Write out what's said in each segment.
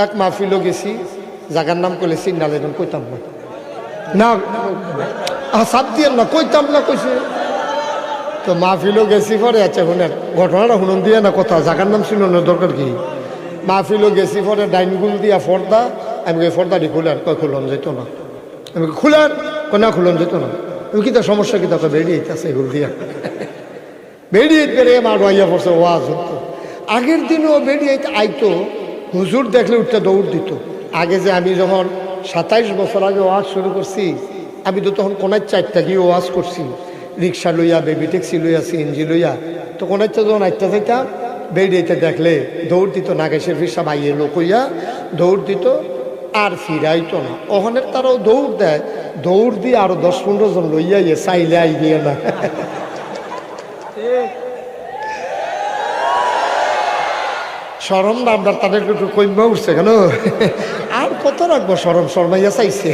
এক মাহফিলও গেছি, জায়গার নাম করলে সিগনাল এখন কইতাম না, না সাপ দিয়ে না কইতাম না কইছে। তো মাহফিলও গেছি পরে, আচ্ছা শুনেন ঘটনাটা শুনুন দিয়ে না কথা, জায়গার নাম শুনুনের দরকার কি। মাহফিলও গেছি পরে ডাইনগুল দিয়া পর্দা, আমি ওই পর্দাটি খুলেন, কয় খুলন যেত না। আমি খুলেন, না খুলন যেত না। আমি কি তার সমস্যা কি তাকে বেরিয়ে আছে এগুলো দিয়া বেরিয়ে বেরিয়ে মা রইয়া পড়ছে ওয়াজ হতো। আগের দিনও বেরিয়ে আইতো, হুজুর দেখলে উঠতে দৌড় দিত। আগে যে আমি যখন 27 বছর আগে ওয়াজ শুরু করছি, আমি তো তখন কোনায় 4টা গিয়ে ওয়াজ করছি, রিক্সা লইয়া, বেবি ট্যাক্সি লইয়া, সিএনজি লইয়া। তো কোনাইতে যখন আইতে যাইতাম, বেরিয়েতে দেখলে দৌড় দিত, নাগেশের ফিরসা বাইয়ে লোক হইয়া দৌড় দিত, আর ফিরাইতো না। ওখানের তারাও দৌড় দেয়, দৌড় দিয়ে আরো 10-15 জন লইয়া ইয়ে চাইলে আই গিয়ে না। সরম না আপনার, তাদেরকে একটু কইমা উঠছে কেন, আর কত রাখবো সরম, শর্মাইয়া চাইছে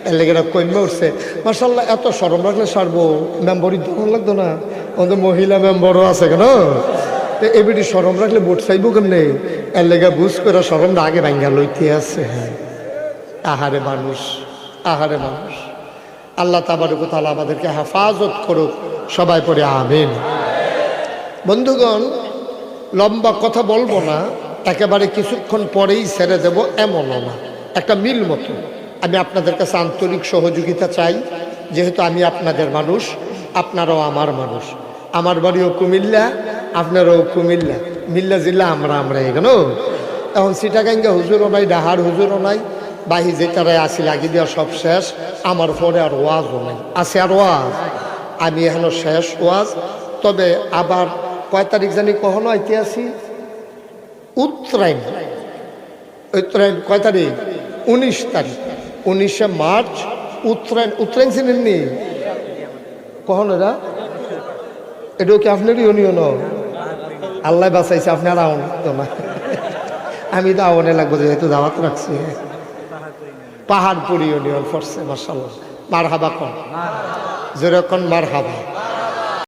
এর লেগে কইমা উঠছে। মাশাল্লাহ, এত সরম রাখলে সারবো, মেম্বরই দোকান লাগতো না, আমাদের মহিলা মেম্বরও আছে কেন। এবিটি সরম রাখলে ভোট চাইবো কেমনে, এর লেগে বুঝ করে সরমটা আগে ভাঙ্গা লইতে আছে। হ্যাঁ, আহারে মানুষ, আহারে মানুষ। আল্লাহ তাবারক ওয়া তাআলা আমাদেরকে হেফাজত করুক, সবাই পড়ে আমিন। বন্ধুগণ, লম্বা কথা বলবো না, একেবারে কিছুক্ষণ পরেই ছেড়ে দেব এমনও না, একটা মিল মতো। আমি আপনাদের কাছে আন্তরিক সহযোগিতা চাই, যেহেতু আমি আপনাদের মানুষ, আপনারাও আমার মানুষ। আমার বাড়িও কুমিল্লা, আপনারাও কুমিল্লা, মিল্লা জিল্লা আমরা এখানে। এখন সিটাগাঙ্গা হুজুরও নাই, ডাহার হুজুরও নাই, বাহি যে তারাই আসি লাগি দেওয়া সব শেষ। আমার পরে আর ওয়াজও নাই, আছে আর ওয়াজ, আমি এখনো শেষ ওয়াজ। তবে আবার কয় তারিখ জানি কখনো আইতে আসি, উত্তরায়ণ, উত্তরায়ণ কয় তারিখ, 19 তারিখ, 19শে মার্চ উত্তরায়ণ। উত্তরায়ণ চিনেননি কখন? এরা এটাও কি আপনার ইউনিয়ন? আল্লাহ বাঁচাইছে, আপনার আউন তো না, আমি তো আউনে লাগবো, যেহেতু দাওয়াত রাখছি। পাহাড়পুর ইউনিয়ন পড়ছে, মাশাআল্লাহ। মারহাবা কন, যেরকম মারহাবা।